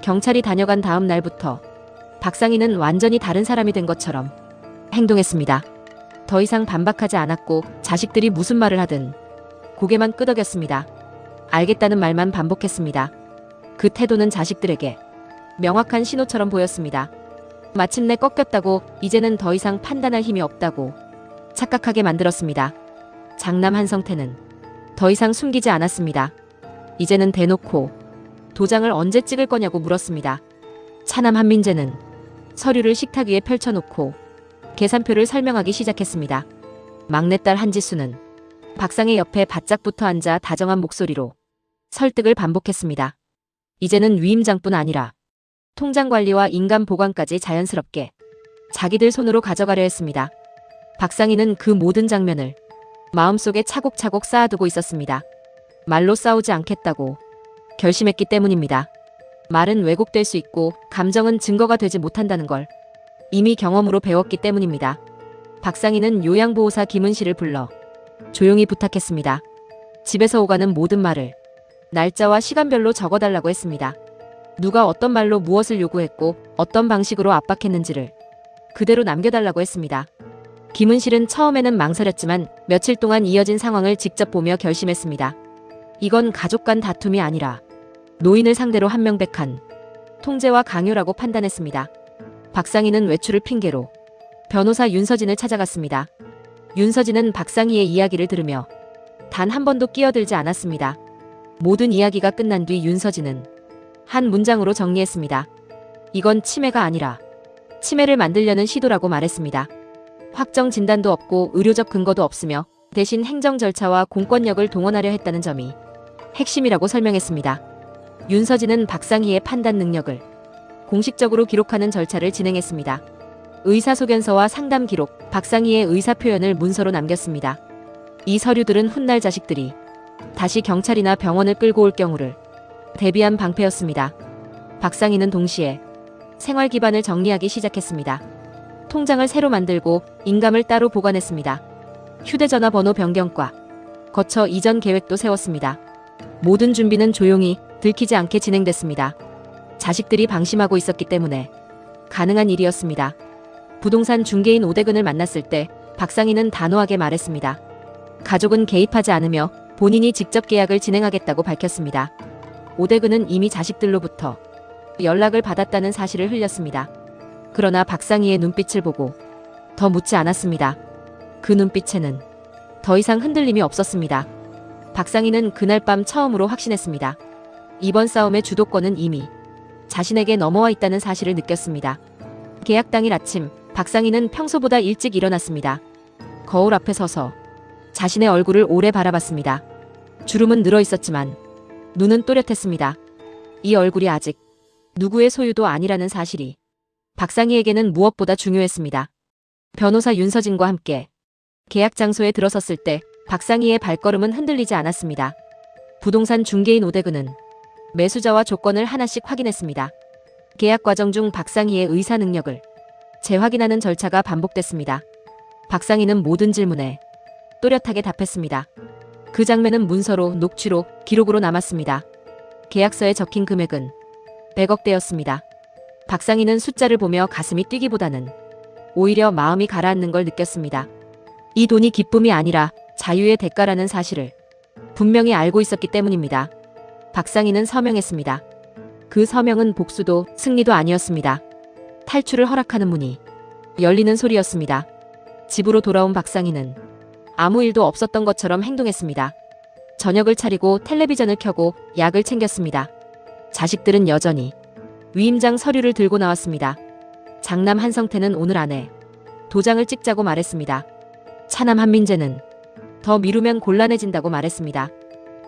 경찰이 다녀간 다음 날부터 박상희는 완전히 다른 사람이 된 것처럼 행동했습니다. 더 이상 반박하지 않았고 자식들이 무슨 말을 하든 고개만 끄덕였습니다. 알겠다는 말만 반복했습니다. 그 태도는 자식들에게 명확한 신호처럼 보였습니다. 마침내 꺾였다고, 이제는 더 이상 판단할 힘이 없다고 착각하게 만들었습니다. 장남 한성태는 더 이상 숨기지 않았습니다. 이제는 대놓고 도장을 언제 찍을 거냐고 물었습니다. 차남 한민재는 서류를 식탁 위에 펼쳐놓고 계산표를 설명하기 시작했습니다. 막내딸 한지수는 박상희 옆에 바짝 붙어 앉아 다정한 목소리로 설득을 반복했습니다. 이제는 위임장뿐 아니라 통장 관리와 인감 보관까지 자연스럽게 자기들 손으로 가져가려 했습니다. 박상희는 그 모든 장면을 마음속에 차곡차곡 쌓아두고 있었습니다. 말로 싸우지 않겠다고 결심했기 때문입니다. 말은 왜곡될 수 있고 감정은 증거가 되지 못한다는 걸 이미 경험으로 배웠기 때문입니다. 박상희는 요양보호사 김은실을 불러 조용히 부탁했습니다. 집에서 오가는 모든 말을 날짜와 시간별로 적어달라고 했습니다. 누가 어떤 말로 무엇을 요구했고 어떤 방식으로 압박했는지를 그대로 남겨달라고 했습니다. 김은실은 처음에는 망설였지만 며칠 동안 이어진 상황을 직접 보며 결심했습니다. 이건 가족 간 다툼이 아니라 노인을 상대로 한명백한 통제와 강요라고 판단했습니다. 박상희는 외출을 핑계로 변호사 윤서진을 찾아갔습니다. 윤서진은 박상희의 이야기를 들으며 단 한 번도 끼어들지 않았습니다. 모든 이야기가 끝난 뒤 윤서진은 한 문장으로 정리했습니다. 이건 치매가 아니라 치매를 만들려는 시도라고 말했습니다. 확정 진단도 없고 의료적 근거도 없으며 대신 행정 절차와 공권력을 동원하려 했다는 점이 핵심이라고 설명했습니다. 윤서진은 박상희의 판단 능력을 공식적으로 기록하는 절차를 진행했습니다. 의사소견서와 상담 기록, 박상희의 의사표현을 문서로 남겼습니다. 이 서류들은 훗날 자식들이 다시 경찰이나 병원을 끌고 올 경우를 대비한 방패였습니다. 박상희는 동시에 생활 기반을 정리하기 시작했습니다. 통장을 새로 만들고 인감을 따로 보관했습니다. 휴대전화 번호 변경과 거쳐 이전 계획도 세웠습니다. 모든 준비는 조용히 들키지 않게 진행됐습니다. 자식들이 방심하고 있었기 때문에 가능한 일이었습니다. 부동산 중개인 오대근을 만났을 때 박상희는 단호하게 말했습니다. 가족은 개입하지 않으며 본인이 직접 계약을 진행하겠다고 밝혔습니다. 오대근은 이미 자식들로부터 연락을 받았다는 사실을 흘렸습니다. 그러나 박상희의 눈빛을 보고 더 묻지 않았습니다. 그 눈빛에는 더 이상 흔들림이 없었습니다. 박상희는 그날 밤 처음으로 확신했습니다. 이번 싸움의 주도권은 이미 자신에게 넘어와 있다는 사실을 느꼈습니다. 계약 당일 아침, 박상희는 평소보다 일찍 일어났습니다. 거울 앞에 서서 자신의 얼굴을 오래 바라봤습니다. 주름은 늘어 있었지만 눈은 또렷했습니다. 이 얼굴이 아직 누구의 소유도 아니라는 사실이 박상희에게는 무엇보다 중요했습니다. 변호사 윤서진과 함께 계약 장소에 들어섰을 때 박상희의 발걸음은 흔들리지 않았습니다. 부동산 중개인 오대근은 매수자와 조건을 하나씩 확인했습니다. 계약 과정 중 박상희의 의사 능력을 재확인하는 절차가 반복됐습니다. 박상희는 모든 질문에 또렷하게 답했습니다. 그 장면은 문서로, 녹취로, 기록으로 남았습니다. 계약서에 적힌 금액은 100억대였습니다. 박상희는 숫자를 보며 가슴이 뛰기보다는 오히려 마음이 가라앉는 걸 느꼈습니다. 이 돈이 기쁨이 아니라 자유의 대가라는 사실을 분명히 알고 있었기 때문입니다. 박상희는 서명했습니다. 그 서명은 복수도 승리도 아니었습니다. 탈출을 허락하는 문이 열리는 소리였습니다. 집으로 돌아온 박상희는 아무 일도 없었던 것처럼 행동했습니다. 저녁을 차리고 텔레비전을 켜고 약을 챙겼습니다. 자식들은 여전히 위임장 서류를 들고 나왔습니다. 장남 한성태는 오늘 안에 도장을 찍자고 말했습니다. 차남 한민재는 더 미루면 곤란해진다고 말했습니다.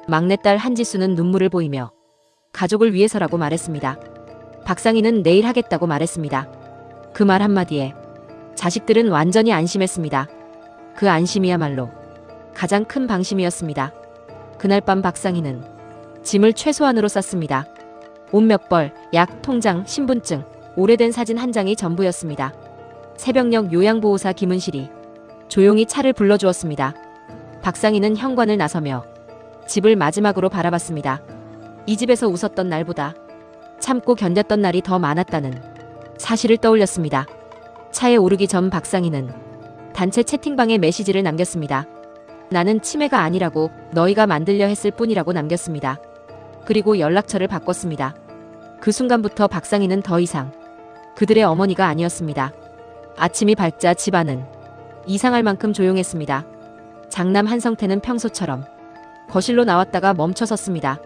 막내딸 한지수는 눈물을 보이며 가족을 위해서라고 말했습니다. 박상희는 내일 하겠다고 말했습니다. 그 말 한마디에 자식들은 완전히 안심했습니다. 그 안심이야말로 가장 큰 방심이었습니다. 그날 밤 박상희는 짐을 최소한으로 쌌습니다. 옷 몇 벌, 약, 통장, 신분증, 오래된 사진 한 장이 전부였습니다. 새벽녘 요양보호사 김은실이 조용히 차를 불러주었습니다. 박상희는 현관을 나서며 집을 마지막으로 바라봤습니다. 이 집에서 웃었던 날보다 참고 견뎠던 날이 더 많았다는 사실을 떠올렸습니다. 차에 오르기 전 박상희는 단체 채팅방에 메시지를 남겼습니다. 나는 치매가 아니라고 너희가 만들려 했을 뿐이라고 남겼습니다. 그리고 연락처를 바꿨습니다. 그 순간부터 박상희는 더 이상 그들의 어머니가 아니었습니다. 아침이 밝자 집안은 이상할 만큼 조용했습니다. 장남 한성태는 평소처럼 거실로 나왔다가 멈춰섰습니다.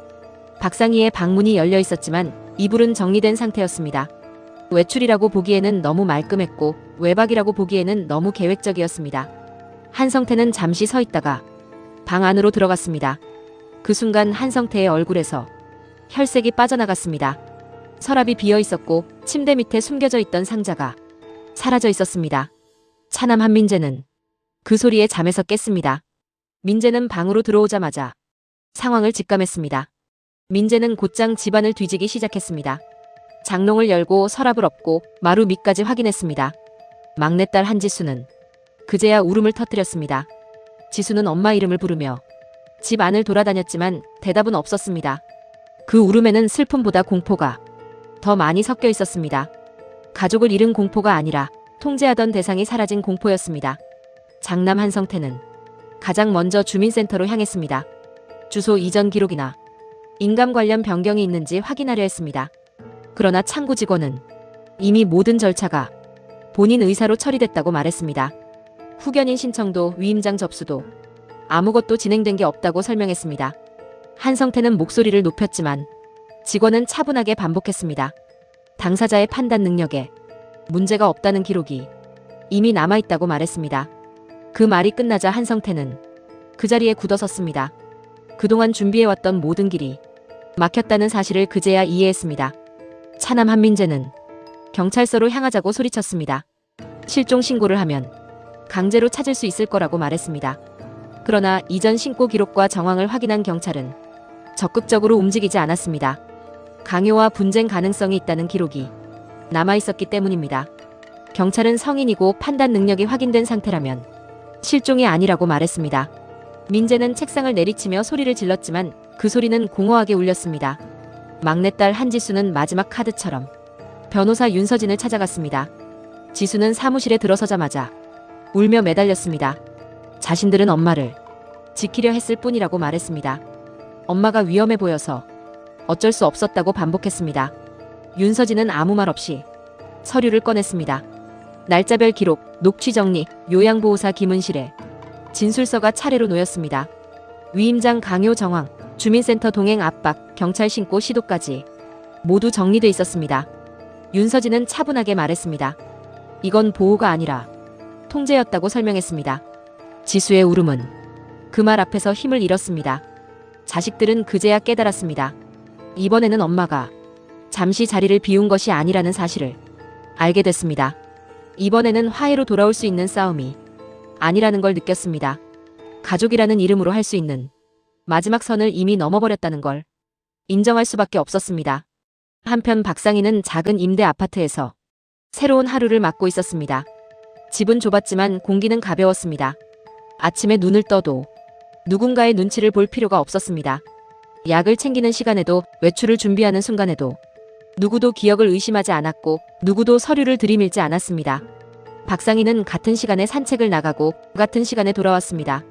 박상희의 방문이 열려 있었지만 이불은 정리된 상태였습니다. 외출이라고 보기에는 너무 말끔했고 외박이라고 보기에는 너무 계획적이었습니다. 한성태는 잠시 서 있다가 방 안으로 들어갔습니다. 그 순간 한성태의 얼굴에서 혈색이 빠져나갔습니다. 서랍이 비어 있었고 침대 밑에 숨겨져 있던 상자가 사라져 있었습니다. 차남 한민재는 그 소리에 잠에서 깼습니다. 민재는 방으로 들어오자마자 상황을 직감했습니다. 민재는 곧장 집안을 뒤지기 시작했습니다. 장롱을 열고 서랍을 엎고 마루 밑까지 확인했습니다. 막내딸 한지수는 그제야 울음을 터뜨렸습니다. 지수는 엄마 이름을 부르며 집 안을 돌아다녔지만 대답은 없었습니다. 그 울음에는 슬픔보다 공포가 더 많이 섞여 있었습니다. 가족을 잃은 공포가 아니라 통제하던 대상이 사라진 공포였습니다. 장남 한성태는 가장 먼저 주민센터로 향했습니다. 주소 이전 기록이나 인감 관련 변경이 있는지 확인하려 했습니다. 그러나 창구 직원은 이미 모든 절차가 본인 의사로 처리됐다고 말했습니다. 후견인 신청도 위임장 접수도 아무것도 진행된 게 없다고 설명했습니다. 한성태는 목소리를 높였지만 직원은 차분하게 반복했습니다. 당사자의 판단 능력에 문제가 없다는 기록이 이미 남아있다고 말했습니다. 그 말이 끝나자 한성태는 그 자리에 굳어섰습니다. 그동안 준비해왔던 모든 길이 막혔다는 사실을 그제야 이해했습니다. 차남 한민재는 경찰서로 향하자고 소리쳤습니다. 실종 신고를 하면 강제로 찾을 수 있을 거라고 말했습니다. 그러나 이전 신고 기록과 정황을 확인한 경찰은 적극적으로 움직이지 않았습니다. 강요와 분쟁 가능성이 있다는 기록이 남아있었기 때문입니다. 경찰은 성인이고 판단 능력이 확인된 상태라면 실종이 아니라고 말했습니다. 민재는 책상을 내리치며 소리를 질렀지만 그 소리는 공허하게 울렸습니다. 막내딸 한지수는 마지막 카드처럼 변호사 윤서진을 찾아갔습니다. 지수는 사무실에 들어서자마자 울며 매달렸습니다. 자신들은 엄마를 지키려 했을 뿐이라고 말했습니다. 엄마가 위험해 보여서 어쩔 수 없었다고 반복했습니다. 윤서진은 아무 말 없이 서류를 꺼냈습니다. 날짜별 기록, 녹취 정리, 요양보호사 김은실에 진술서가 차례로 놓였습니다. 위임장 강요 정황, 주민센터 동행 압박, 경찰 신고 시도까지 모두 정리돼 있었습니다. 윤서진은 차분하게 말했습니다. 이건 보호가 아니라 통제였다고 설명했습니다. 지수의 울음은 그 말 앞에서 힘을 잃었습니다. 자식들은 그제야 깨달았습니다. 이번에는 엄마가 잠시 자리를 비운 것이 아니라는 사실을 알게 됐습니다. 이번에는 화해로 돌아올 수 있는 싸움이 아니라는 걸 느꼈습니다. 가족이라는 이름으로 할 수 있는 마지막 선을 이미 넘어버렸다는 걸 인정할 수밖에 없었습니다. 한편 박상희는 작은 임대 아파트에서 새로운 하루를 맞고 있었습니다. 집은 좁았지만 공기는 가벼웠습니다. 아침에 눈을 떠도 누군가의 눈치를 볼 필요가 없었습니다. 약을 챙기는 시간에도 외출을 준비하는 순간에도 누구도 기억을 의심하지 않았고 누구도 서류를 들이밀지 않았습니다. 박상희는 같은 시간에 산책을 나가고 같은 시간에 돌아왔습니다.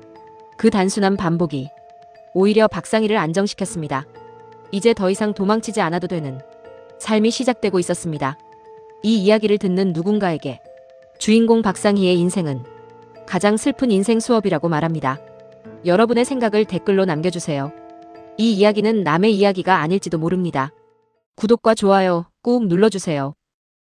그 단순한 반복이 오히려 박상희를 안정시켰습니다. 이제 더 이상 도망치지 않아도 되는 삶이 시작되고 있었습니다. 이 이야기를 듣는 누군가에게 주인공 박상희의 인생은 가장 슬픈 인생 수업이라고 말합니다. 여러분의 생각을 댓글로 남겨주세요. 이 이야기는 남의 이야기가 아닐지도 모릅니다. 구독과 좋아요 꾹 눌러주세요.